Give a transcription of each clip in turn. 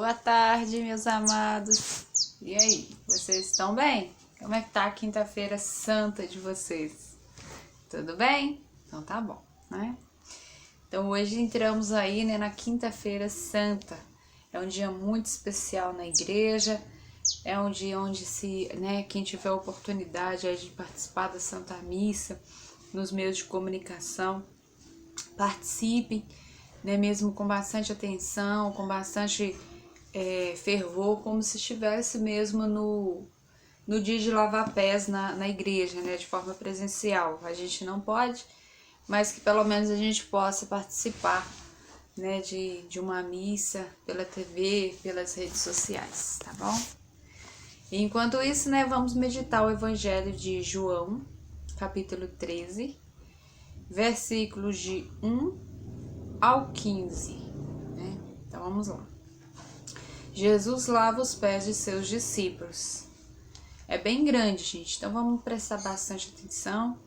Boa tarde, meus amados. E aí, vocês estão bem? Como é que tá a quinta-feira santa de vocês? Tudo bem? Então tá bom, né? Então hoje entramos aí, né, na quinta-feira santa. É um dia muito especial na igreja. É um dia onde quem tiver a oportunidade aí de participar da Santa Missa nos meios de comunicação, participem, né, mesmo com bastante atenção, com bastante fervor, como se estivesse mesmo no dia de lavar pés na igreja, né, de forma presencial. A gente não pode, mas que pelo menos a gente possa participar, né, de uma missa pela TV, pelas redes sociais, tá bom? E enquanto isso, né, vamos meditar o Evangelho de João, capítulo 13, versículos de 1 ao 15, né? Então vamos lá. Jesus lava os pés de seus discípulos. É bem grande, gente, então vamos prestar bastante atenção,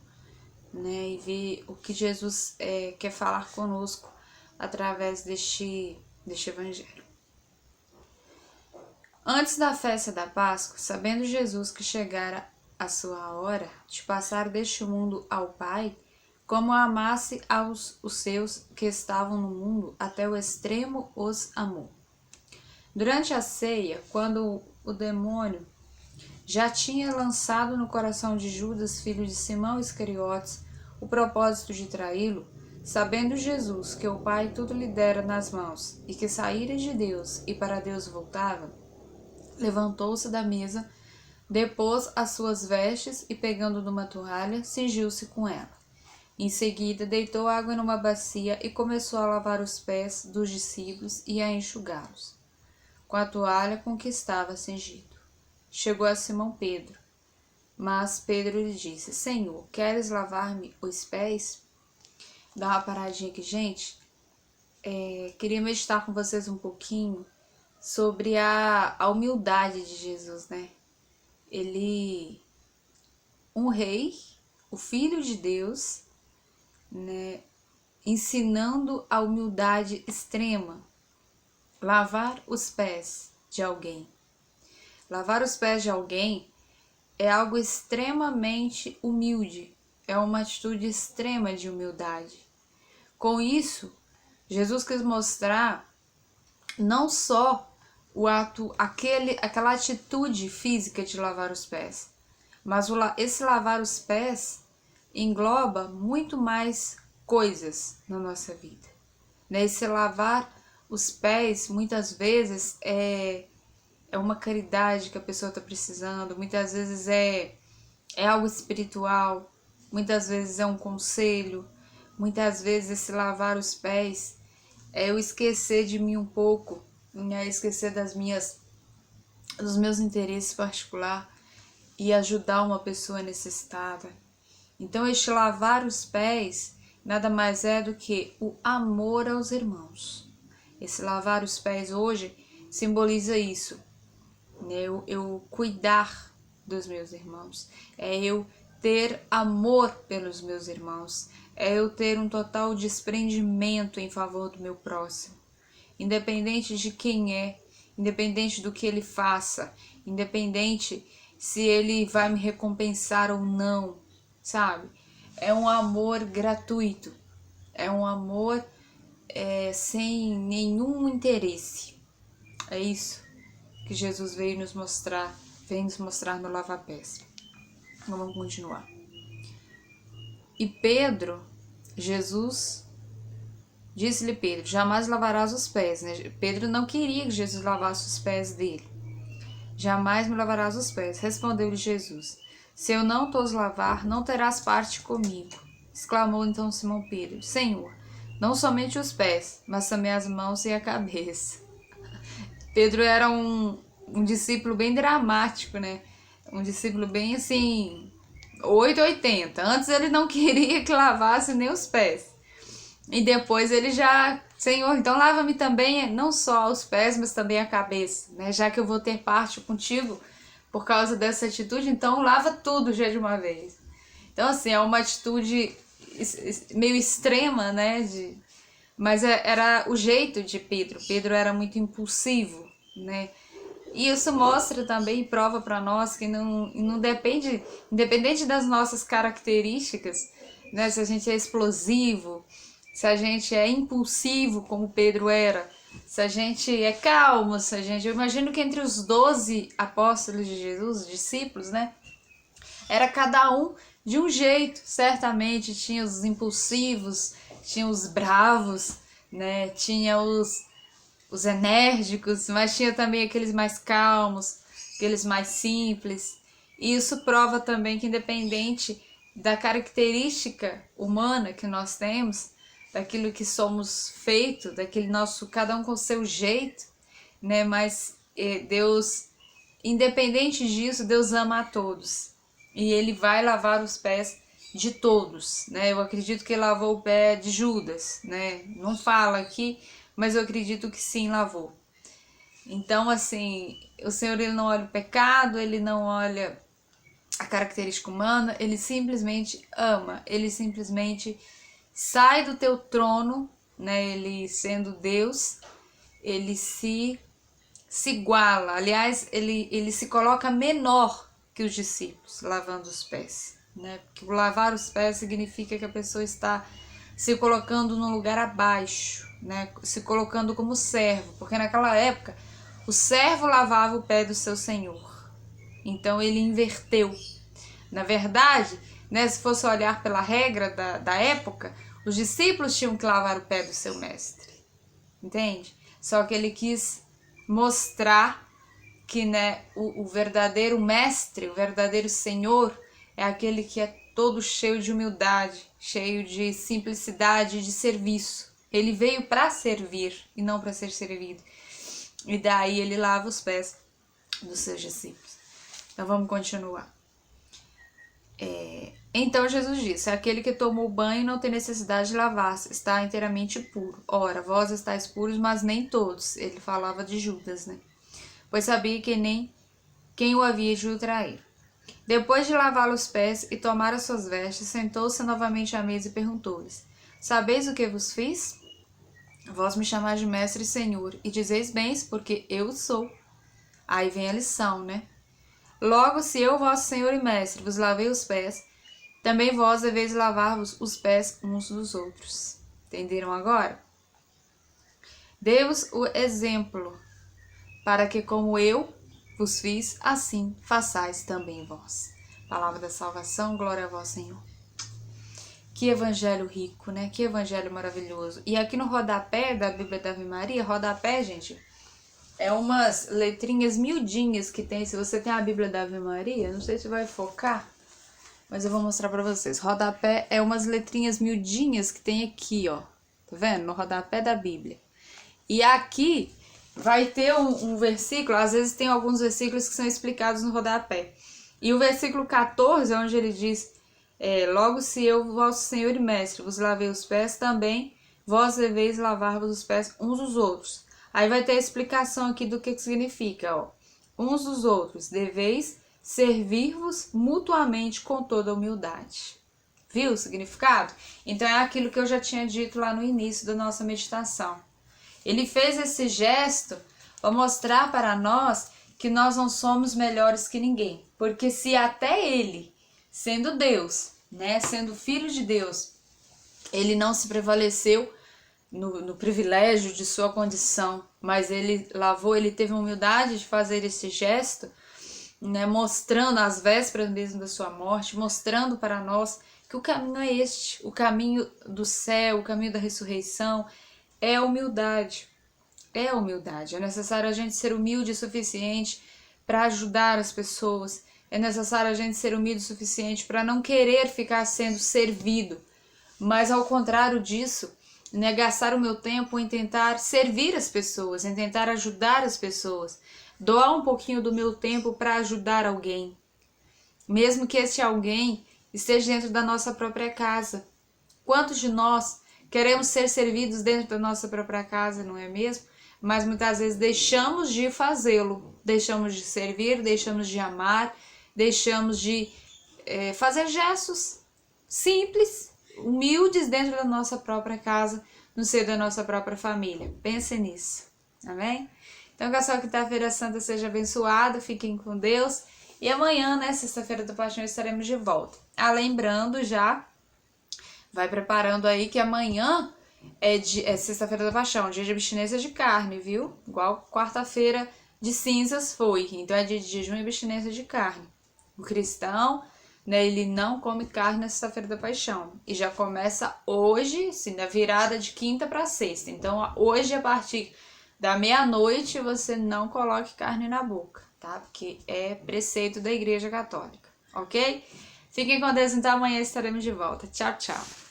né, e ver o que Jesus quer falar conosco através deste evangelho. Antes da festa da Páscoa, sabendo Jesus que chegara a sua hora de passar deste mundo ao Pai, como amasse os seus que estavam no mundo, até o extremo os amou. Durante a ceia, quando o demônio já tinha lançado no coração de Judas, filho de Simão Iscariotes, o propósito de traí-lo, sabendo Jesus que o Pai tudo lhe dera nas mãos, e que saíra de Deus e para Deus voltava, levantou-se da mesa, depôs as suas vestes e, pegando numa toalha, cingiu-se com ela. Em seguida, deitou água numa bacia e começou a lavar os pés dos discípulos e a enxugá-los com a toalha com que estava cingido. Chegou a Simão Pedro, mas Pedro lhe disse: Senhor, queres lavar-me os pés? Dá uma paradinha aqui, gente. Queria meditar com vocês um pouquinho sobre a humildade de Jesus, né? Ele, um rei, o Filho de Deus, né, ensinando a humildade extrema. Lavar os pés de alguém. Lavar os pés de alguém é algo extremamente humilde, é uma atitude extrema de humildade. Com isso, Jesus quis mostrar não só o ato, aquela atitude física de lavar os pés, mas esse lavar os pés engloba muito mais coisas na nossa vida. Esse lavar os pés, muitas vezes, é uma caridade que a pessoa está precisando, muitas vezes é algo espiritual, muitas vezes é um conselho, muitas vezes esse lavar os pés é eu esquecer de mim um pouco, né? Esquecer dos meus interesses particulares e ajudar uma pessoa necessitada. Então, este lavar os pés nada mais é do que o amor aos irmãos. Esse lavar os pés hoje simboliza isso, né? Eu cuidar dos meus irmãos, é eu ter amor pelos meus irmãos, é eu ter um total desprendimento em favor do meu próximo, independente de quem é, independente do que ele faça, independente se ele vai me recompensar ou não, sabe? É um amor gratuito, é um amor sem nenhum interesse. É isso que Jesus vem nos mostrar no lava-pés. Vamos continuar. E Jesus disse-lhe Pedro, jamais lavarás os pés, né? Pedro não queria que Jesus lavasse os pés dele. Jamais me lavarás os pés, respondeu-lhe Jesus. Se eu não te os lavar, não terás parte comigo. Exclamou então Simão Pedro, Senhor, não somente os pés, mas também as mãos e a cabeça. Pedro era um discípulo bem dramático, né? Um discípulo bem assim, 880. Antes ele não queria que lavasse nem os pés. E depois ele já, Senhor, então lava-me também, não só os pés, mas também a cabeça, né? Já que eu vou ter parte contigo por causa dessa atitude, então lava tudo já de uma vez. Então, assim, é uma atitude meio extrema, né? Mas era o jeito de Pedro. Pedro era muito impulsivo, né? E isso mostra também e prova para nós que não depende, independente das nossas características, né? Se a gente é explosivo, se a gente é impulsivo, como Pedro era, se a gente é calmo, se a gente... Eu imagino que entre os 12 apóstolos de Jesus, discípulos, né? Era cada um de um jeito, certamente. Tinha os impulsivos, tinha os bravos, né? Tinha os enérgicos, mas tinha também aqueles mais calmos, aqueles mais simples. E isso prova também que, independente da característica humana que nós temos, daquilo que somos feito, daquele nosso, cada um com o seu jeito, né? Mas Deus, independente disso, Deus ama a todos. E ele vai lavar os pés de todos, né? Eu acredito que ele lavou o pé de Judas, né? Não fala aqui, mas eu acredito que sim, lavou. Então, assim, o Senhor, ele não olha o pecado, ele não olha a característica humana, ele simplesmente ama, ele simplesmente sai do teu trono, né? Ele sendo Deus, ele se iguala, aliás, ele se coloca menor que os discípulos, lavando os pés, né? Porque lavar os pés significa que a pessoa está se colocando num lugar abaixo, né? Se colocando como servo, porque naquela época o servo lavava o pé do seu senhor. Então ele inverteu. Na verdade, né, se fosse olhar pela regra da época, os discípulos tinham que lavar o pé do seu mestre, entende? Só que ele quis mostrar que, né, o verdadeiro mestre, o verdadeiro senhor, é aquele que é todo cheio de humildade, cheio de simplicidade, de serviço. Ele veio para servir e não para ser servido. E daí ele lava os pés dos seus discípulos. Então vamos continuar. Então Jesus disse: aquele que tomou banho não tem necessidade de lavar-se, está inteiramente puro. Ora, vós estáis puros, mas nem todos. Ele falava de Judas, né? Pois sabia que nem quem o havia de o trair. Depois de lavar os pés e tomar as suas vestes, sentou-se novamente à mesa e perguntou-lhes: sabeis o que vos fiz? Vós me chamais de mestre e senhor, e dizeis bem, porque eu sou. Aí vem a lição, né? Logo, se eu, vosso senhor e mestre, vos lavei os pés, também vós deveis lavar-vos os pés uns dos outros. Entenderam agora? Dei-vos o exemplo, para que como eu vos fiz, assim façais também vós. Palavra da salvação, glória a vós, Senhor. Que evangelho rico, né? Que evangelho maravilhoso. E aqui no rodapé da Bíblia da Ave Maria, rodapé, gente, é umas letrinhas miudinhas que tem. Se você tem a Bíblia da Ave Maria, não sei se vai focar, mas eu vou mostrar pra vocês. Rodapé é umas letrinhas miudinhas que tem aqui, ó. Tá vendo? No rodapé da Bíblia. E aqui vai ter um versículo, às vezes tem alguns versículos que são explicados no rodapé. E o versículo 14, onde ele diz: logo se eu, vosso Senhor e Mestre, vos lavei os pés, também vós deveis lavar-vos os pés uns dos outros. Aí vai ter a explicação aqui do que significa, ó. Uns dos outros, deveis servir-vos mutuamente com toda humildade. Viu o significado? Então é aquilo que eu já tinha dito lá no início da nossa meditação. Ele fez esse gesto para mostrar para nós que nós não somos melhores que ninguém. Porque se até ele, sendo Deus, né, sendo filho de Deus, ele não se prevaleceu no privilégio de sua condição, mas ele lavou, ele teve a humildade de fazer esse gesto, né, mostrando as vésperas mesmo da sua morte, mostrando para nós que o caminho é este, o caminho do céu, o caminho da ressurreição, é a humildade. É a humildade. É necessário a gente ser humilde o suficiente para ajudar as pessoas. É necessário a gente ser humilde o suficiente para não querer ficar sendo servido. Mas ao contrário disso, né, gastar o meu tempo em tentar servir as pessoas, em tentar ajudar as pessoas. Doar um pouquinho do meu tempo para ajudar alguém. Mesmo que este alguém esteja dentro da nossa própria casa. Quantos de nós queremos ser servidos dentro da nossa própria casa, não é mesmo? Mas muitas vezes deixamos de fazê-lo, deixamos de servir, deixamos de amar, deixamos de fazer gestos simples, humildes dentro da nossa própria casa, no seio da nossa própria família. Pense nisso, amém? Então Então, que a sua quinta-feira santa seja abençoada, fiquem com Deus. E amanhã, né, sexta-feira da Paixão, estaremos de volta. Lembrando já, vai preparando aí que amanhã é sexta-feira da Paixão, dia de abstinência de carne, viu? Igual quarta-feira de cinzas foi. Então é dia de jejum e abstinência de carne. O cristão, né, ele não come carne na sexta-feira da Paixão. E já começa hoje, assim, na virada de quinta para sexta. Então hoje, a partir da meia-noite, você não coloque carne na boca, tá? Porque é preceito da Igreja Católica, ok? Fiquem com Deus, então amanhã estaremos de volta. Tchau, tchau.